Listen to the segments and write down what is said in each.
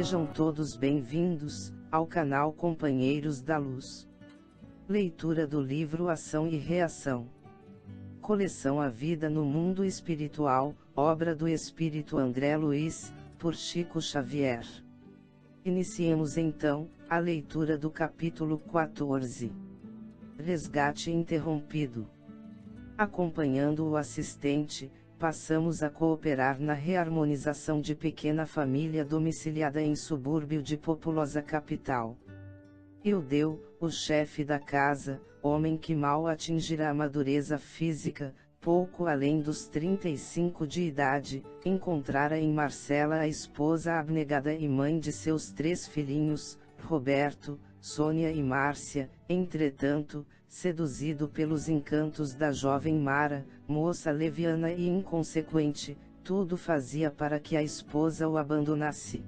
Sejam todos bem-vindos ao canal Companheiros da Luz. Leitura do livro Ação e Reação. Coleção A Vida no Mundo Espiritual, obra do Espírito André Luiz, por Chico Xavier. Iniciemos então a leitura do capítulo 14. Resgate interrompido. Acompanhando o assistente, passamos a cooperar na reharmonização de pequena família domiciliada em subúrbio de populosa capital. Eudeu, o chefe da casa, homem que mal atingirá a madureza física, pouco além dos 35 de idade, encontrara em Marcela a esposa abnegada e mãe de seus 3 filhinhos, Roberto, Sônia e Márcia. Entretanto, seduzido pelos encantos da jovem Mara, moça leviana e inconsequente, tudo fazia para que a esposa o abandonasse.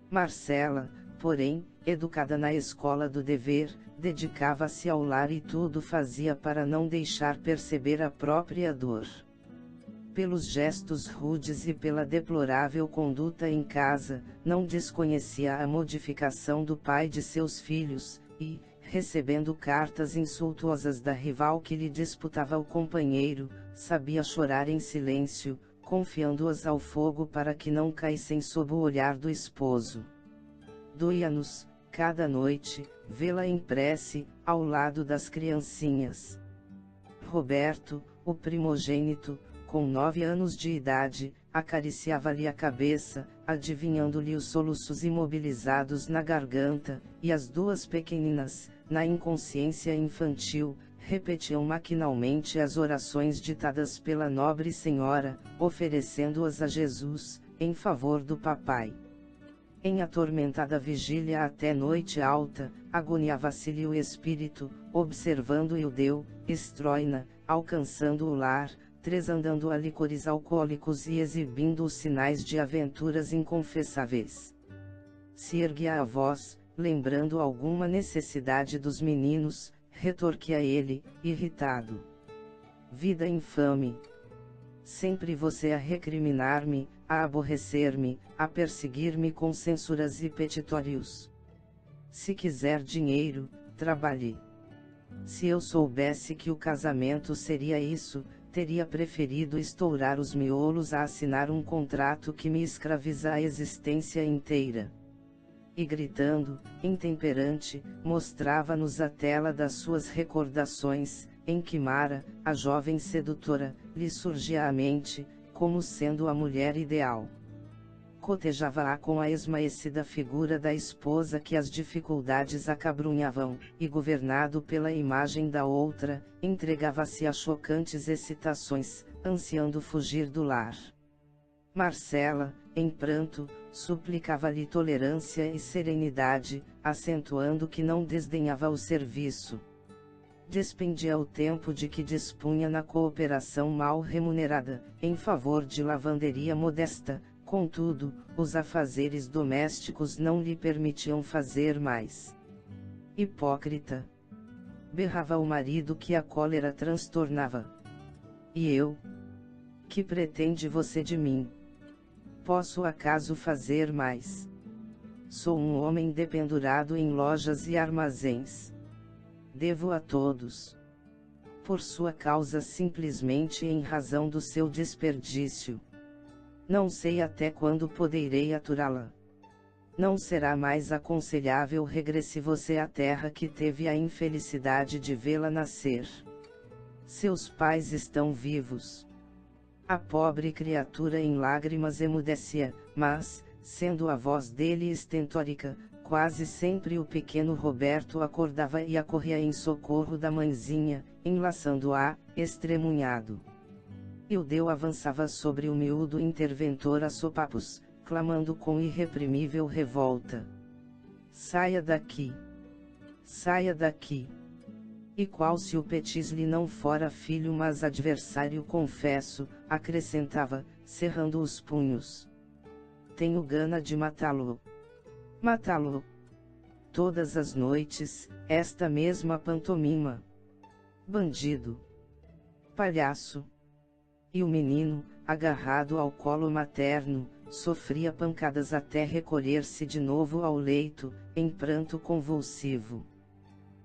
Marcela, porém, educada na escola do dever, dedicava-se ao lar e tudo fazia para não deixar perceber a própria dor. Pelos gestos rudes e pela deplorável conduta em casa, não desconhecia a modificação do pai de seus filhos, e, recebendo cartas insultuosas da rival que lhe disputava o companheiro, sabia chorar em silêncio, confiando-as ao fogo para que não caíssem sob o olhar do esposo. Doía-nos, cada noite, vê-la em prece, ao lado das criancinhas. Roberto, o primogênito, com 9 anos de idade, acariciava-lhe a cabeça, adivinhando-lhe os soluços imobilizados na garganta, e as 2 pequeninas, na inconsciência infantil, repetiam maquinalmente as orações ditadas pela nobre senhora, oferecendo-as a Jesus, em favor do papai. Em atormentada vigília até noite alta, agoniava-se-lhe o espírito, observando Eudeu, Estroina, alcançando o lar, tresandando a licores alcoólicos e exibindo os sinais de aventuras inconfessáveis. Se erguia a voz, lembrando alguma necessidade dos meninos, retorquia ele, irritado. Vida infame! Sempre você a recriminar-me, a aborrecer-me, a perseguir-me com censuras e petitórios. Se quiser dinheiro, trabalhe. Se eu soubesse que o casamento seria isso, teria preferido estourar os miolos a assinar um contrato que me escraviza a existência inteira. E gritando, intemperante, mostrava-nos a tela das suas recordações, em que Mara, a jovem sedutora, lhe surgia à mente, como sendo a mulher ideal. Cotejava-a com a esmaecida figura da esposa que as dificuldades acabrunhavam, e governado pela imagem da outra, entregava-se a chocantes excitações, ansiando fugir do lar. Marcela, em pranto, suplicava-lhe tolerância e serenidade, acentuando que não desdenhava o serviço. Despendia o tempo de que dispunha na cooperação mal remunerada, em favor de lavanderia modesta. Contudo, os afazeres domésticos não lhe permitiam fazer mais. Hipócrita! Berrava o marido que a cólera transtornava. E eu? Que pretende você de mim? Posso acaso fazer mais? Sou um homem dependurado em lojas e armazéns. Devo a todos. Por sua causa, simplesmente em razão do seu desperdício. Não sei até quando poderei aturá-la. Não será mais aconselhável regresse você à terra que teve a infelicidade de vê-la nascer. Seus pais estão vivos. A pobre criatura em lágrimas emudecia, mas, sendo a voz dele estentórica, quase sempre o pequeno Roberto acordava e acorria em socorro da mãezinha, enlaçando-a, estremunhado. Eudeu avançava sobre o miúdo interventor a sopapos, clamando com irreprimível revolta. Saia daqui! Saia daqui! E qual se o Petis lhe não fora filho mas adversário confesso, acrescentava, cerrando os punhos. Tenho gana de matá-lo. Matá-lo! Todas as noites, esta mesma pantomima. Bandido! Palhaço! E o menino, agarrado ao colo materno, sofria pancadas até recolher-se de novo ao leito, em pranto convulsivo.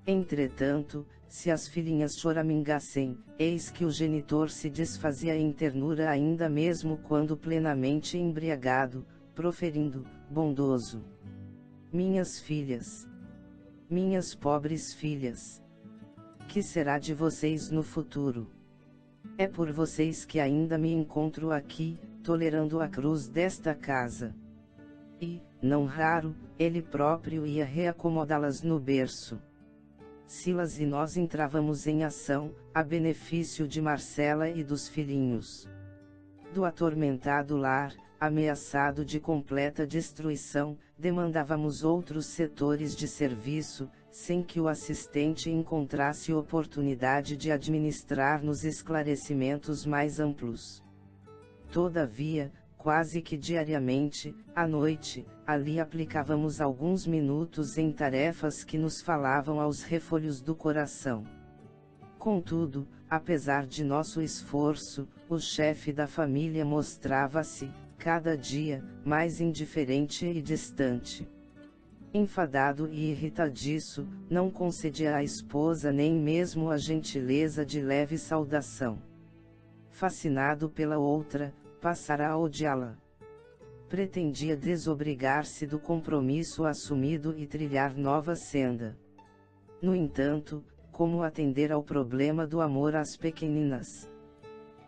Entretanto, se as filhinhas choramingassem, eis que o genitor se desfazia em ternura ainda mesmo quando plenamente embriagado, proferindo, bondoso: minhas filhas, minhas pobres filhas, que será de vocês no futuro? É por vocês que ainda me encontro aqui, tolerando a cruz desta casa. E, não raro, ele próprio ia reacomodá-las no berço. Silas e nós entrávamos em ação, a benefício de Marcela e dos filhinhos. Do atormentado lar, ameaçado de completa destruição, demandávamos outros setores de serviço, sem que o assistente encontrasse oportunidade de administrar-nos esclarecimentos mais amplos. Todavia, quase que diariamente, à noite, ali aplicávamos alguns minutos em tarefas que nos falavam aos refolhos do coração. Contudo, apesar de nosso esforço, o chefe da família mostrava-se, cada dia, mais indiferente e distante. Enfadado e irritadiço, não concedia à esposa nem mesmo a gentileza de leve saudação. Fascinado pela outra, passara a odiá-la. Pretendia desobrigar-se do compromisso assumido e trilhar nova senda. No entanto, como atender ao problema do amor às pequeninas?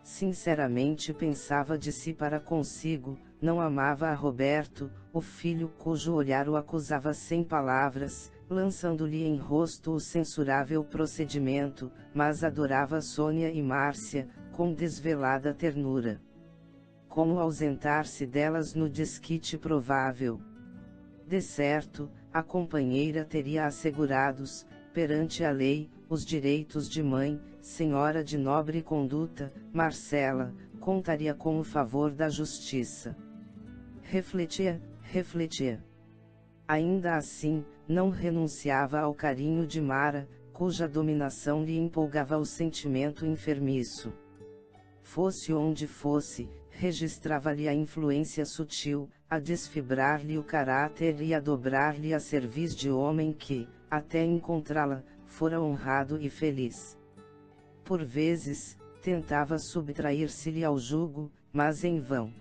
Sinceramente pensava de si para consigo, não amava a Roberto, o filho cujo olhar o acusava sem palavras, lançando-lhe em rosto o censurável procedimento, mas adorava Sônia e Márcia, com desvelada ternura. Como ausentar-se delas no desquite provável? De certo, a companheira teria assegurados, perante a lei, os direitos de mãe, senhora de nobre conduta. Marcela contaria com o favor da justiça. Refletia. Ainda assim, não renunciava ao carinho de Mara, cuja dominação lhe empolgava o sentimento enfermiço. Fosse onde fosse, registrava-lhe a influência sutil, a desfibrar-lhe o caráter e a dobrar-lhe a cerviz de homem que, até encontrá-la, fora honrado e feliz. Por vezes, tentava subtrair-se-lhe ao jugo, mas em vão.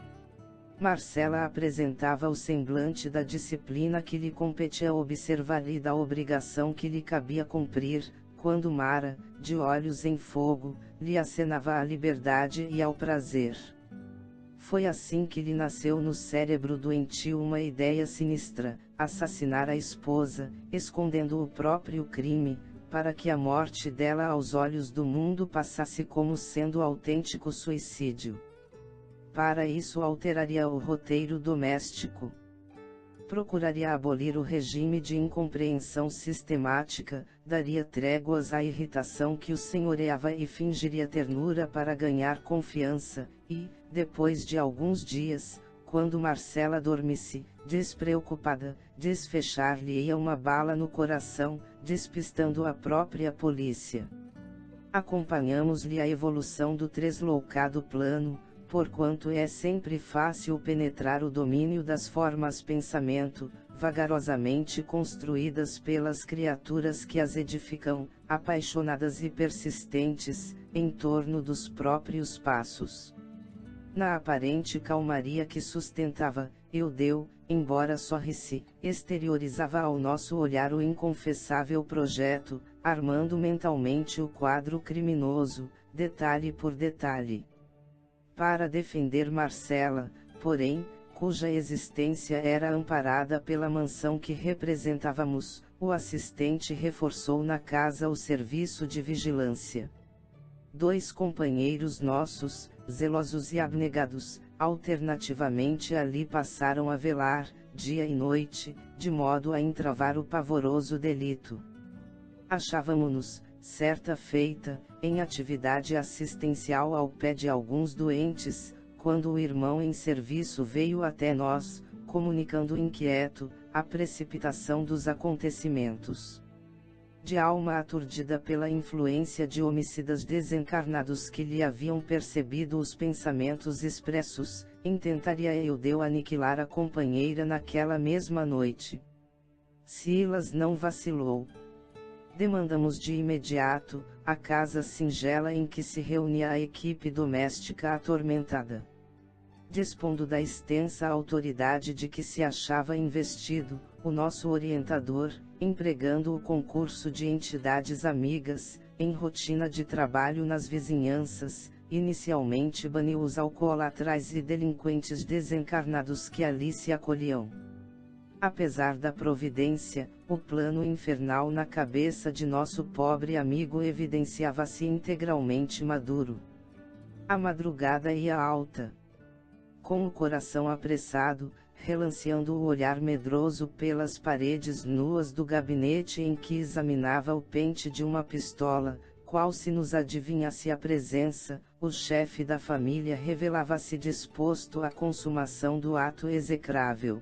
Marcela apresentava o semblante da disciplina que lhe competia observar e da obrigação que lhe cabia cumprir, quando Mara, de olhos em fogo, lhe acenava à liberdade e ao prazer. Foi assim que lhe nasceu no cérebro doentio uma ideia sinistra: assassinar a esposa, escondendo o próprio crime, para que a morte dela aos olhos do mundo passasse como sendo autêntico suicídio. Para isso alteraria o roteiro doméstico. Procuraria abolir o regime de incompreensão sistemática, daria tréguas à irritação que o senhoreava e fingiria ternura para ganhar confiança, e, depois de alguns dias, quando Marcela dormisse, despreocupada, desfechar-lhe-ia uma bala no coração, despistando a própria polícia. Acompanhamos-lhe a evolução do tresloucado plano, porquanto é sempre fácil penetrar o domínio das formas pensamento, vagarosamente construídas pelas criaturas que as edificam, apaixonadas e persistentes, em torno dos próprios passos. Na aparente calmaria que sustentava, Eudeu, embora sorrisse, exteriorizava ao nosso olhar o inconfessável projeto, armando mentalmente o quadro criminoso, detalhe por detalhe. Para defender Marcela, porém, cuja existência era amparada pela mansão que representávamos, o assistente reforçou na casa o serviço de vigilância. 2 companheiros nossos, zelosos e abnegados, alternativamente ali passaram a velar, dia e noite, de modo a entravar o pavoroso delito. Achávamo-nos, certa feita, em atividade assistencial ao pé de alguns doentes, quando o irmão em serviço veio até nós, comunicando inquieto, a precipitação dos acontecimentos. De alma aturdida pela influência de homicidas desencarnados que lhe haviam percebido os pensamentos expressos, intentaria Eudeu aniquilar a companheira naquela mesma noite. Silas não vacilou. Demandamos de imediato a casa singela em que se reunia a equipe doméstica atormentada. Dispondo da extensa autoridade de que se achava investido, o nosso orientador, empregando o concurso de entidades amigas, em rotina de trabalho nas vizinhanças, inicialmente baniu os alcoólatras e delinquentes desencarnados que ali se acolhiam. Apesar da providência, o plano infernal na cabeça de nosso pobre amigo evidenciava-se integralmente maduro. A madrugada ia alta. Com o coração apressado, relanceando o olhar medroso pelas paredes nuas do gabinete em que examinava o pente de uma pistola, qual se nos adivinhasse a presença, o chefe da família revelava-se disposto à consumação do ato execrável.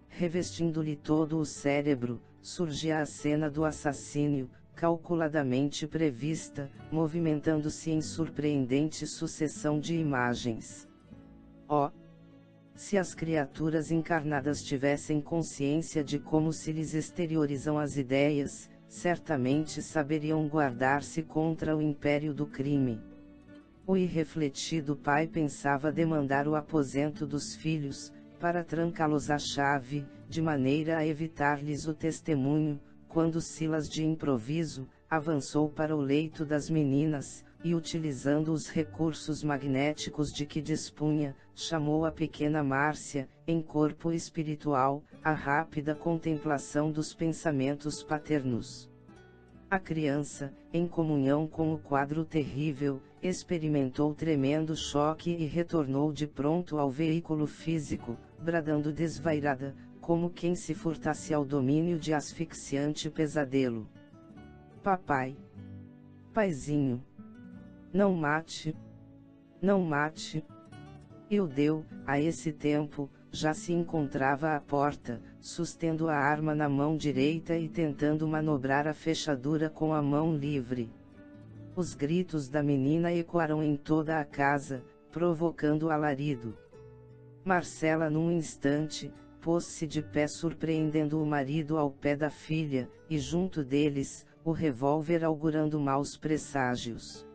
Revestindo-lhe todo o cérebro, surgia a cena do assassínio, calculadamente prevista, movimentando-se em surpreendente sucessão de imagens. Oh! Se as criaturas encarnadas tivessem consciência de como se lhes exteriorizam as ideias, certamente saberiam guardar-se contra o império do crime. O irrefletido pai pensava demandar o aposento dos filhos, para trancá-los à chave, de maneira a evitar-lhes o testemunho, quando Silas de improviso, avançou para o leito das meninas, e utilizando os recursos magnéticos de que dispunha, chamou a pequena Márcia, em corpo espiritual, à rápida contemplação dos pensamentos paternos. A criança, em comunhão com o quadro terrível, experimentou tremendo choque e retornou de pronto ao veículo físico, bradando desvairada, como quem se furtasse ao domínio de asfixiante pesadelo. Papai! Paizinho! Não mate! Não mate! Eudeu, a esse tempo, já se encontrava à porta, sustendo a arma na mão direita e tentando manobrar a fechadura com a mão livre. Os gritos da menina ecoaram em toda a casa, provocando alarido. Marcela num instante, pôs-se de pé surpreendendo o marido ao pé da filha, e junto deles, o revólver augurando maus presságios.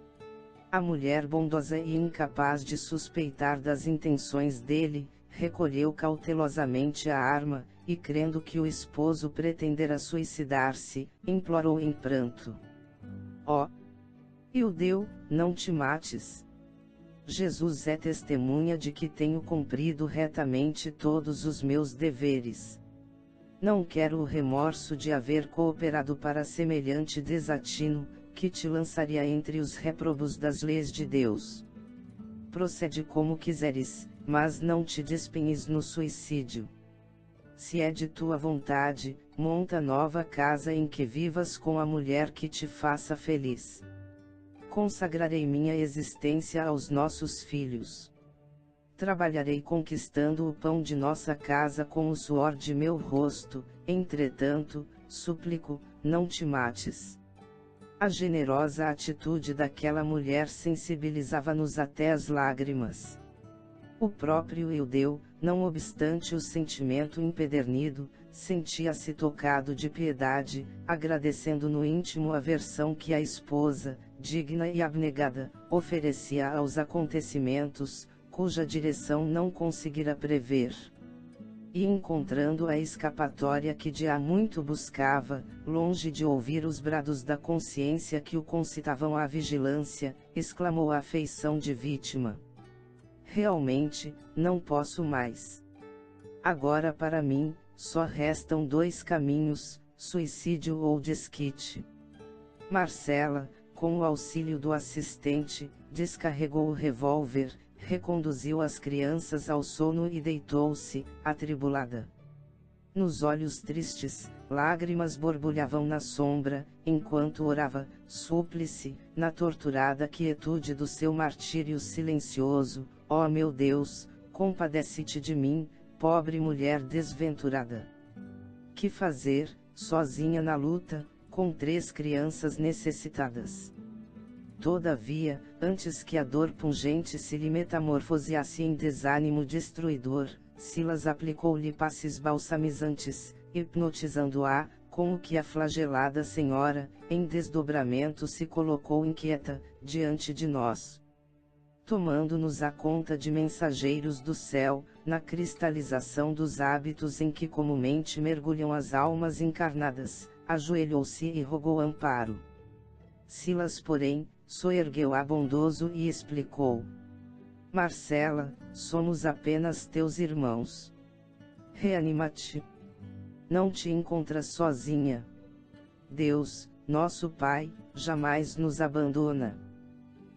A mulher bondosa e incapaz de suspeitar das intenções dele, recolheu cautelosamente a arma, e crendo que o esposo pretendera suicidar-se, implorou em pranto. Ó! Eudeu, não te mates! Jesus é testemunha de que tenho cumprido retamente todos os meus deveres. Não quero o remorso de haver cooperado para semelhante desatino, que te lançaria entre os réprobos das leis de Deus. Procede como quiseres, mas não te despenhes no suicídio. Se é de tua vontade, monta nova casa em que vivas com a mulher que te faça feliz. Consagrarei minha existência aos nossos filhos. Trabalharei conquistando o pão de nossa casa com o suor de meu rosto, entretanto, súplico, não te mates. A generosa atitude daquela mulher sensibilizava-nos até as lágrimas. O próprio Eudeu, não obstante o sentimento empedernido, sentia-se tocado de piedade, agradecendo no íntimo a versão que a esposa, digna e abnegada, oferecia aos acontecimentos, cuja direção não conseguira prever. E encontrando a escapatória que de há muito buscava, longe de ouvir os brados da consciência que o concitavam à vigilância, exclamou a afeição de vítima. Realmente, não posso mais. Agora para mim, só restam dois caminhos, suicídio ou desquite. Marcela, com o auxílio do assistente, descarregou o revólver, reconduziu as crianças ao sono e deitou-se, atribulada. Nos olhos tristes, lágrimas borbulhavam na sombra, enquanto orava, súplice, na torturada quietude do seu martírio silencioso: ó meu Deus, compadece-te de mim, pobre mulher desventurada. Que fazer, sozinha na luta, com 3 crianças necessitadas? Todavia, antes que a dor pungente se lhe metamorfoseasse em desânimo destruidor, Silas aplicou-lhe passes balsamizantes, hipnotizando-a, com o que a flagelada senhora, em desdobramento se colocou inquieta, diante de nós. Tomando-nos a conta de mensageiros do céu, na cristalização dos hábitos em que comumente mergulham as almas encarnadas, ajoelhou-se e rogou amparo. Silas, porém, soergueu-a bondoso e explicou: Marcela, somos apenas teus irmãos. Reanima-te. Não te encontras sozinha. Deus, nosso Pai, jamais nos abandona.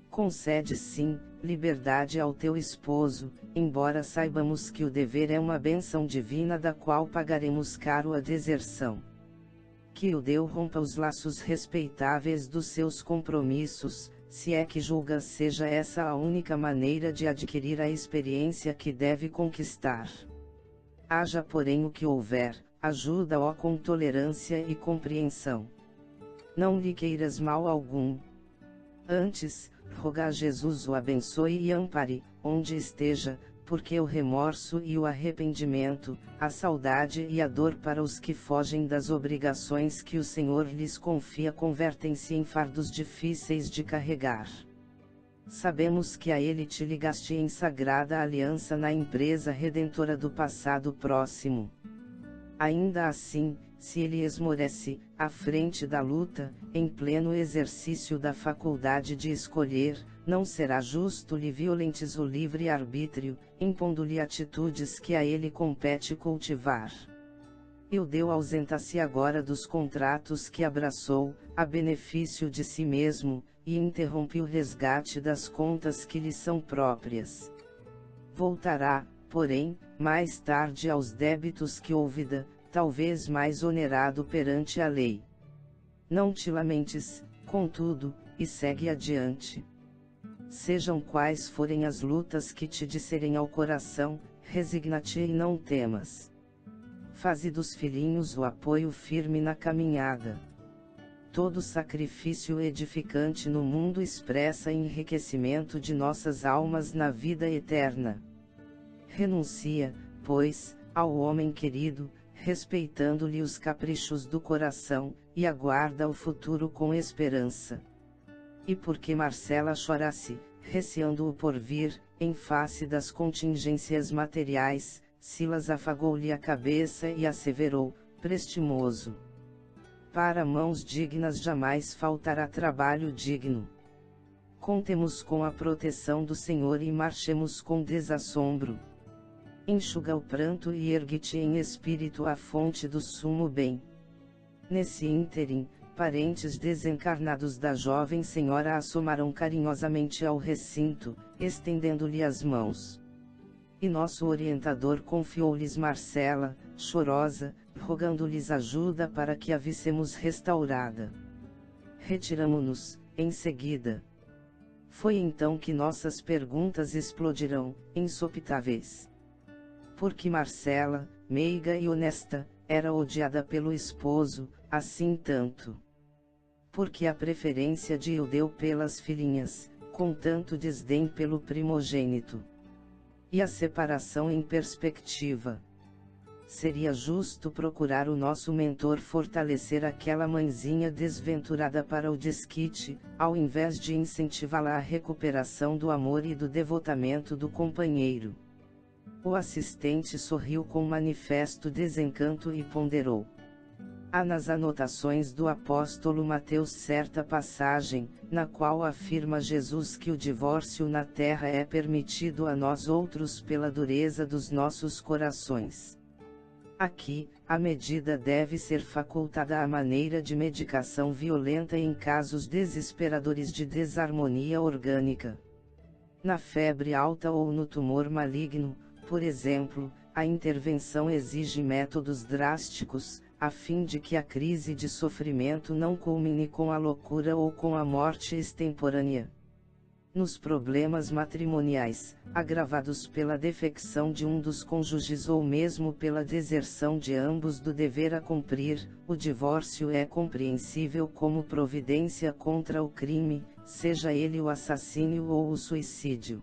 Concede sim, liberdade ao teu esposo, embora saibamos que o dever é uma bênção divina da qual pagaremos caro a deserção. Que o Deus rompa os laços respeitáveis dos seus compromissos, se é que julgas seja essa a única maneira de adquirir a experiência que deve conquistar. Haja porém o que houver, ajuda-o com tolerância e compreensão. Não lhe queiras mal algum. Antes, roga a Jesus o abençoe e ampare, onde esteja, porque o remorso e o arrependimento, a saudade e a dor para os que fogem das obrigações que o Senhor lhes confia convertem-se em fardos difíceis de carregar. Sabemos que a Ele te ligaste em sagrada aliança na empresa redentora do passado próximo. Ainda assim, se ele esmorece, à frente da luta, em pleno exercício da faculdade de escolher, não será justo lhe violentes o livre-arbítrio, impondo-lhe atitudes que a ele compete cultivar. Eudeu ausenta-se agora dos contratos que abraçou, a benefício de si mesmo, e interrompe o resgate das contas que lhe são próprias. Voltará, porém, mais tarde aos débitos que ouvida, talvez mais onerado perante a lei. Não te lamentes, contudo, e segue adiante. Sejam quais forem as lutas que te disserem ao coração, resigna-te e não temas. Faze dos filhinhos o apoio firme na caminhada. Todo sacrifício edificante no mundo expressa enriquecimento de nossas almas na vida eterna. Renuncia, pois, ao homem querido, respeitando-lhe os caprichos do coração, e aguarda o futuro com esperança. E porque Marcela chorasse, receando o porvir, em face das contingências materiais, Silas afagou-lhe a cabeça e asseverou, prestimoso: para mãos dignas jamais faltará trabalho digno. Contemos com a proteção do Senhor e marchemos com desassombro. Enxuga o pranto e ergue-te em espírito à fonte do sumo bem. Nesse ínterim, parentes desencarnados da jovem senhora assomaram carinhosamente ao recinto, estendendo-lhe as mãos. E nosso orientador confiou-lhes Marcela, chorosa, rogando-lhes ajuda para que a vissemos restaurada. Retiramo-nos, em seguida. Foi então que nossas perguntas explodiram, insopitáveis. Porque Marcela, meiga e honesta, era odiada pelo esposo, assim tanto. Porque a preferência de Eudeu pelas filhinhas, com tanto desdém pelo primogênito. E a separação em perspectiva. Seria justo procurar o nosso mentor fortalecer aquela mãezinha desventurada para o desquite, ao invés de incentivá-la à recuperação do amor e do devotamento do companheiro. O assistente sorriu com manifesto desencanto e ponderou. Há nas anotações do apóstolo Mateus certa passagem, na qual afirma Jesus que o divórcio na terra é permitido a nós outros pela dureza dos nossos corações. Aqui, a medida deve ser facultada à maneira de medicação violenta em casos desesperadores de desarmonia orgânica. Na febre alta ou no tumor maligno, por exemplo, a intervenção exige métodos drásticos, a fim de que a crise de sofrimento não culmine com a loucura ou com a morte extemporânea. Nos problemas matrimoniais, agravados pela defecção de um dos cônjuges ou mesmo pela deserção de ambos do dever a cumprir, o divórcio é compreensível como providência contra o crime, seja ele o assassínio ou o suicídio.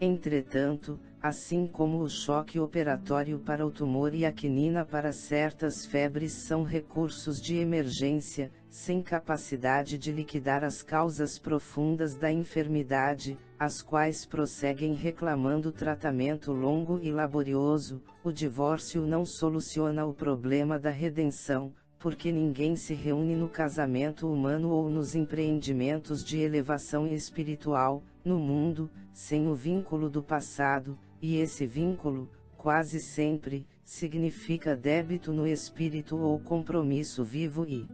Entretanto, assim como o choque operatório para o tumor e a quinina para certas febres são recursos de emergência, sem capacidade de liquidar as causas profundas da enfermidade, as quais prosseguem reclamando tratamento longo e laborioso, o divórcio não soluciona o problema da redenção, porque ninguém se reúne no casamento humano ou nos empreendimentos de elevação espiritual, no mundo, sem o vínculo do passado, e esse vínculo, quase sempre, significa débito no espírito ou compromisso vivo e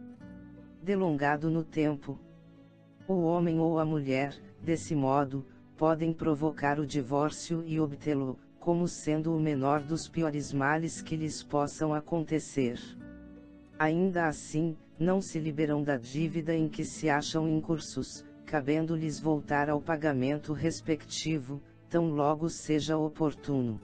delongado no tempo. O homem ou a mulher, desse modo, podem provocar o divórcio e obtê-lo, como sendo o menor dos piores males que lhes possam acontecer. Ainda assim, não se liberam da dívida em que se acham incursos, cabendo-lhes voltar ao pagamento respectivo, tão logo seja oportuno.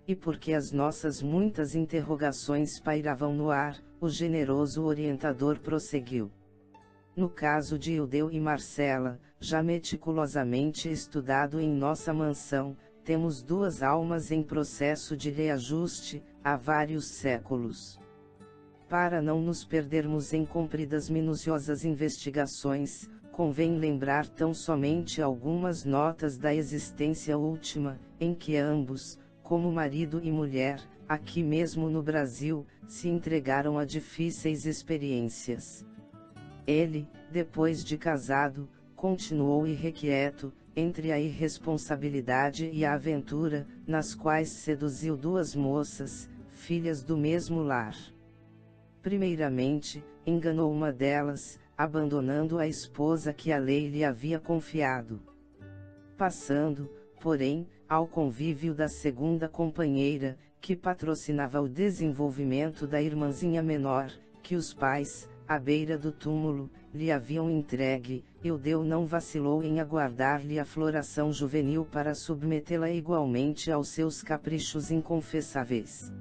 E porque as nossas muitas interrogações pairavam no ar, o generoso orientador prosseguiu. No caso de Ildeu e Marcela, já meticulosamente estudado em nossa mansão, temos duas almas em processo de reajuste, há vários séculos. Para não nos perdermos em compridas minuciosas investigações, convém lembrar tão somente algumas notas da existência última, em que ambos, como marido e mulher, aqui mesmo no Brasil, se entregaram a difíceis experiências. Ele, depois de casado, continuou irrequieto, entre a irresponsabilidade e a aventura, nas quais seduziu duas moças, filhas do mesmo lar. Primeiramente, enganou uma delas, abandonando a esposa que a lei lhe havia confiado. Passando, porém, ao convívio da segunda companheira, que patrocinava o desenvolvimento da irmãzinha menor, que os pais, à beira do túmulo, lhe haviam entregue, Ildeu não vacilou em aguardar-lhe a floração juvenil para submetê-la igualmente aos seus caprichos inconfessáveis.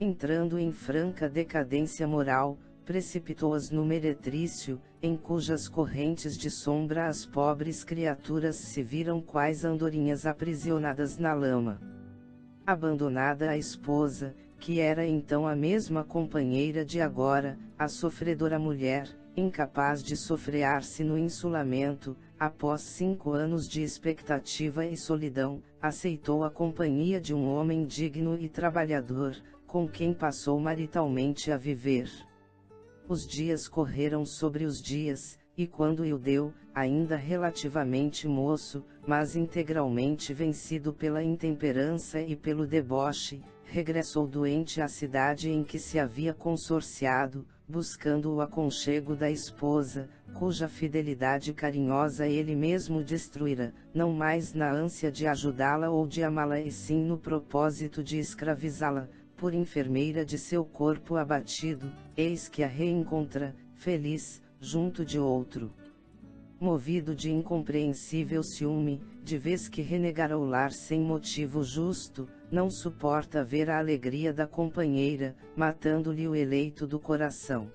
Entrando em franca decadência moral, precipitou-as no meretrício, em cujas correntes de sombra as pobres criaturas se viram quais andorinhas aprisionadas na lama. Abandonada a esposa, que era então a mesma companheira de agora, a sofredora mulher, incapaz de sofrear-se no insulamento, após 5 anos de expectativa e solidão, aceitou a companhia de um homem digno e trabalhador, com quem passou maritalmente a viver. Os dias correram sobre os dias, e quando Ildeu, ainda relativamente moço, mas integralmente vencido pela intemperança e pelo deboche, regressou doente à cidade em que se havia consorciado, buscando o aconchego da esposa, cuja fidelidade carinhosa ele mesmo destruíra, não mais na ânsia de ajudá-la ou de amá-la e sim no propósito de escravizá-la, por enfermeira de seu corpo abatido, eis que a reencontra, feliz, junto de outro. Movido de incompreensível ciúme, de vez que renegara o lar sem motivo justo, não suporta ver a alegria da companheira, matando-lhe o eleito do coração.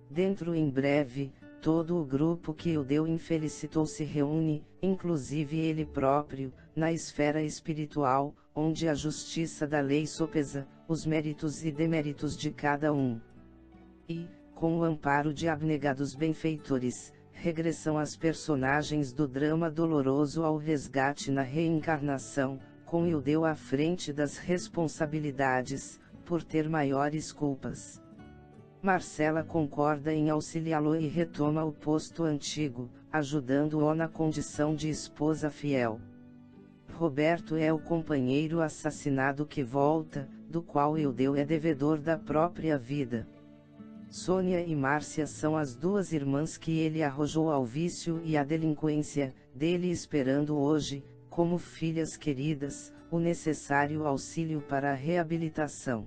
Dentro em breve, todo o grupo que Ildeu infelicitou se reúne, inclusive ele próprio, na esfera espiritual, onde a justiça da lei sopesa os méritos e deméritos de cada um. E, com o amparo de abnegados benfeitores, regressam as personagens do drama doloroso ao resgate na reencarnação, com Ildeu à frente das responsabilidades, por ter maiores culpas. Marcela concorda em auxiliá-lo e retoma o posto antigo, ajudando-o na condição de esposa fiel. Roberto é o companheiro assassinado que volta, do qual Ildeu é devedor da própria vida. Sônia e Márcia são as duas irmãs que ele arrojou ao vício e à delinquência, dele esperando hoje, como filhas queridas, o necessário auxílio para a reabilitação.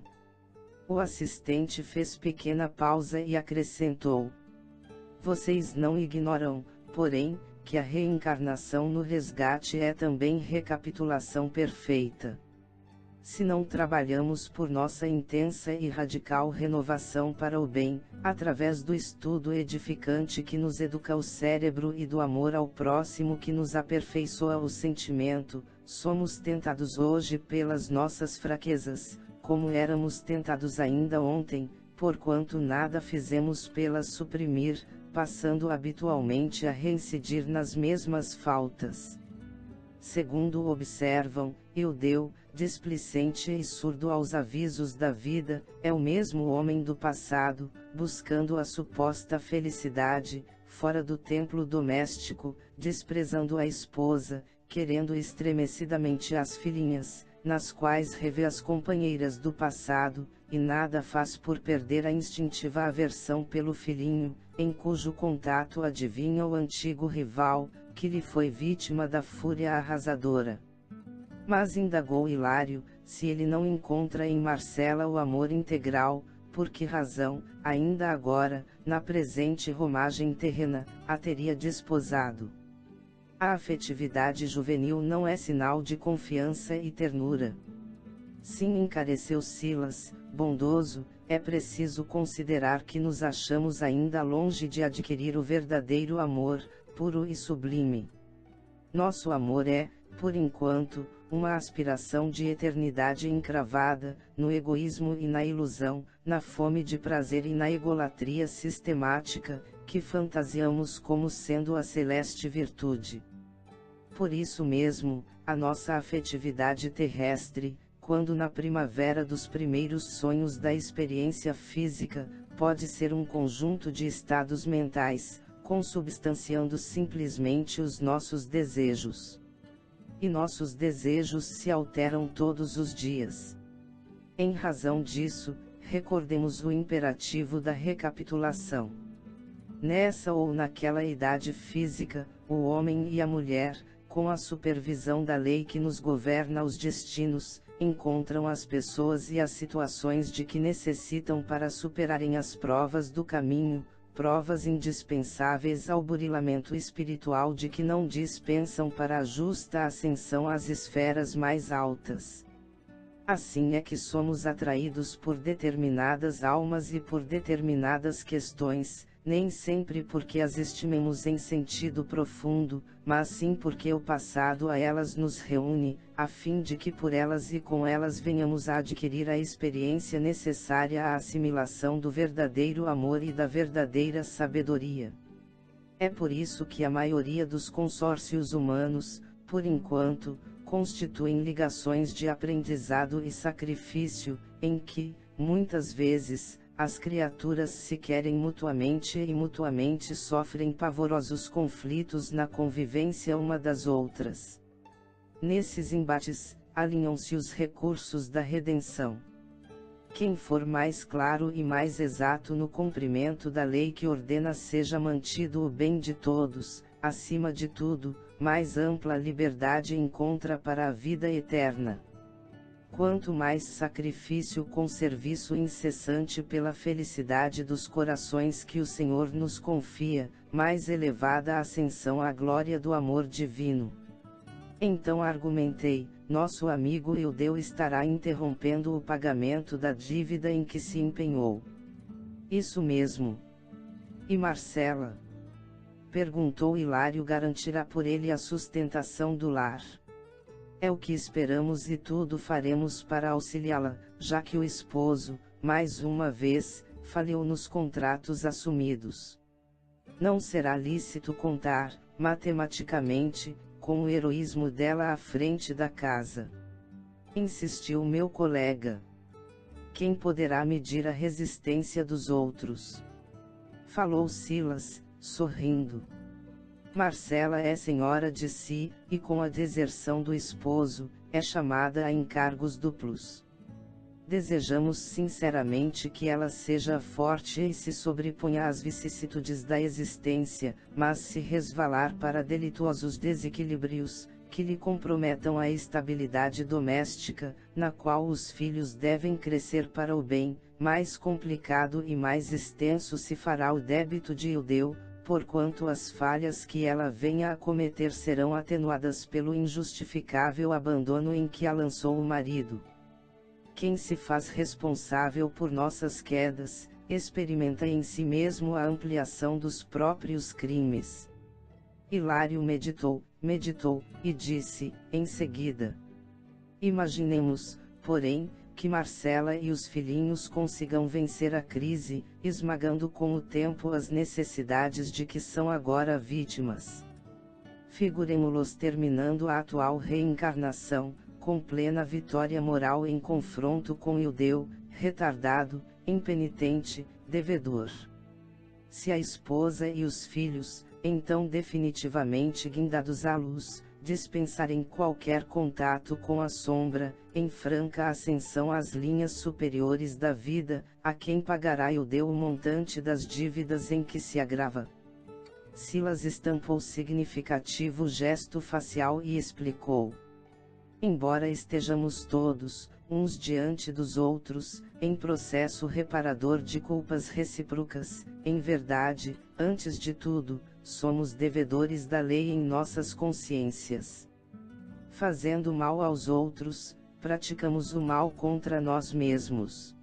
O assistente fez pequena pausa e acrescentou: vocês não ignoram, porém, que a reencarnação no resgate é também recapitulação perfeita. se não trabalhamos por nossa intensa e radical renovação para o bem, através do estudo edificante que nos educa o cérebro e do amor ao próximo que nos aperfeiçoa o sentimento, somos tentados hoje pelas nossas fraquezas, como éramos tentados ainda ontem, porquanto nada fizemos pelas suprimir, passando habitualmente a reincidir nas mesmas faltas. Segundo observam, Eudeu, displicente e surdo aos avisos da vida, é o mesmo homem do passado, buscando a suposta felicidade, fora do templo doméstico, desprezando a esposa, querendo estremecidamente as filhinhas, nas quais revê as companheiras do passado, e nada faz por perder a instintiva aversão pelo filhinho, em cujo contato adivinha o antigo rival, que lhe foi vítima da fúria arrasadora. Mas indagou Hilário, se ele não encontra em Marcela o amor integral, por que razão, ainda agora, na presente romagem terrena, a teria desposado? A afetividade juvenil não é sinal de confiança e ternura. Sim, encareceu Silas, bondoso, é preciso considerar que nos achamos ainda longe de adquirir o verdadeiro amor, puro e sublime. Nosso amor é, por enquanto, uma aspiração de eternidade encravada, no egoísmo e na ilusão, na fome de prazer e na egolatria sistemática, que fantasiamos como sendo a celeste virtude. Por isso mesmo, a nossa afetividade terrestre, quando na primavera dos primeiros sonhos da experiência física, pode ser um conjunto de estados mentais, consubstanciando simplesmente os nossos desejos. E nossos desejos se alteram todos os dias. Em razão disso, recordemos o imperativo da recapitulação. Nessa ou naquela idade física, o homem e a mulher, com a supervisão da lei que nos governa os destinos, encontram as pessoas e as situações de que necessitam para superarem as provas do caminho, provas indispensáveis ao burilamento espiritual de que não dispensam para a justa ascensão às esferas mais altas. Assim é que somos atraídos por determinadas almas e por determinadas questões, nem sempre porque as estimemos em sentido profundo, mas sim porque o passado a elas nos reúne, a fim de que por elas e com elas venhamos a adquirir a experiência necessária à assimilação do verdadeiro amor e da verdadeira sabedoria. É por isso que a maioria dos consórcios humanos, por enquanto, constituem ligações de aprendizado e sacrifício, em que, muitas vezes, as criaturas se querem mutuamente e mutuamente sofrem pavorosos conflitos na convivência uma das outras. Nesses embates, alinham-se os recursos da redenção. Quem for mais claro e mais exato no cumprimento da lei que ordena seja mantido o bem de todos, acima de tudo, mais ampla liberdade encontra para a vida eterna. Quanto mais sacrifício com serviço incessante pela felicidade dos corações que o Senhor nos confia, mais elevada a ascensão à glória do amor divino. Então argumentei, nosso amigo Eudeu estará interrompendo o pagamento da dívida em que se empenhou. Isso mesmo. E Marcela? Perguntou Hilário, garantirá por ele a sustentação do lar. É o que esperamos e tudo faremos para auxiliá-la, já que o esposo, mais uma vez, falhou nos contratos assumidos. Não será lícito contar, matematicamente, com o heroísmo dela à frente da casa. Insistiu meu colega. Quem poderá medir a resistência dos outros? Falou Silas, sorrindo. Marcela é senhora de si, e com a deserção do esposo, é chamada a encargos duplos. Desejamos sinceramente que ela seja forte e se sobreponha às vicissitudes da existência, mas se resvalar para delituosos desequilíbrios, que lhe comprometam a estabilidade doméstica, na qual os filhos devem crescer para o bem, mais complicado e mais extenso se fará o débito de Eudeu, porquanto as falhas que ela venha a cometer serão atenuadas pelo injustificável abandono em que a lançou o marido. quem se faz responsável por nossas quedas, experimenta em si mesmo a ampliação dos próprios crimes. Hilário meditou, e disse, em seguida: imaginemos, porém, que Marcela e os filhinhos consigam vencer a crise, esmagando com o tempo as necessidades de que são agora vítimas. Figuremo-los terminando a atual reencarnação, com plena vitória moral em confronto com Ildeu, retardado, impenitente, devedor. Se a esposa e os filhos, então definitivamente guindados à luz, dispensarem qualquer contato com a sombra, em franca ascensão às linhas superiores da vida, a quem pagará Ildeu o montante das dívidas em que se agrava? Silas estampou significativo gesto facial e explicou: embora estejamos todos, uns diante dos outros, em processo reparador de culpas recíprocas, em verdade, antes de tudo, somos devedores da lei em nossas consciências. Fazendo mal aos outros, praticamos o mal contra nós mesmos.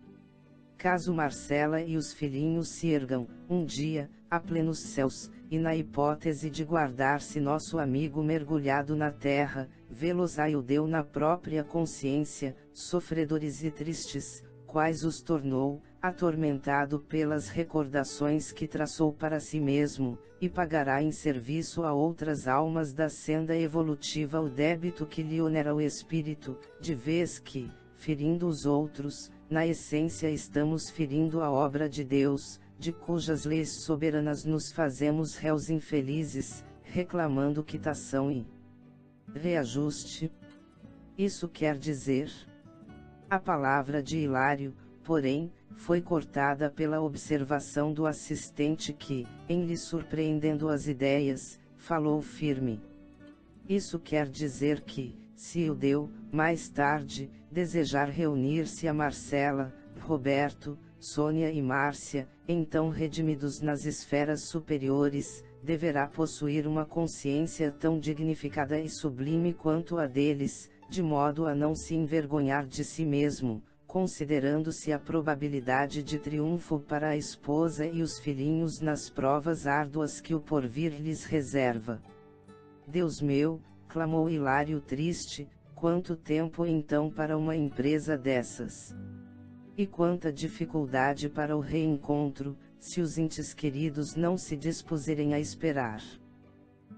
Caso Marcela e os filhinhos se ergam, um dia, a plenos céus, e na hipótese de guardar-se nosso amigo mergulhado na terra, vê-los a Ildeu na própria consciência, sofredores e tristes, quais os tornou, atormentado pelas recordações que traçou para si mesmo, e pagará em serviço a outras almas da senda evolutiva o débito que lhe onera o espírito, de vez que, ferindo os outros, na essência estamos ferindo a obra de Deus, de cujas leis soberanas nos fazemos réus infelizes, reclamando quitação e reajuste. Isso quer dizer? A palavra de Hilário, porém, foi cortada pela observação do assistente que, em lhe surpreendendo as ideias, falou firme. Isso quer dizer que, se Ildeu, mais tarde, desejar reunir-se a Marcela, Roberto, Sônia e Márcia, então redimidos nas esferas superiores, deverá possuir uma consciência tão dignificada e sublime quanto a deles, de modo a não se envergonhar de si mesmo, considerando-se a probabilidade de triunfo para a esposa e os filhinhos nas provas árduas que o porvir lhes reserva. Deus meu, clamou Hilário triste, quanto tempo então para uma empresa dessas? E quanta dificuldade para o reencontro, se os entes queridos não se dispuserem a esperar.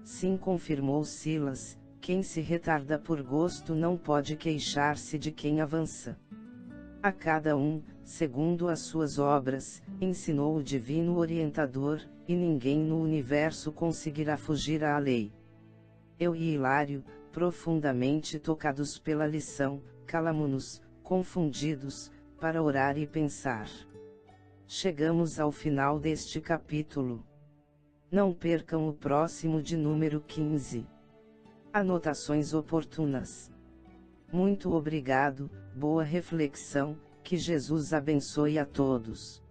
Sim, confirmou Silas, quem se retarda por gosto não pode queixar-se de quem avança. A cada um, segundo as suas obras, ensinou o divino orientador, e ninguém no universo conseguirá fugir à lei. Eu e Hilário, profundamente tocados pela lição, calamo-nos, confundidos, para orar e pensar. Chegamos ao final deste capítulo. Não percam o próximo de número 15. Anotações oportunas. Muito obrigado, boa reflexão, que Jesus abençoe a todos.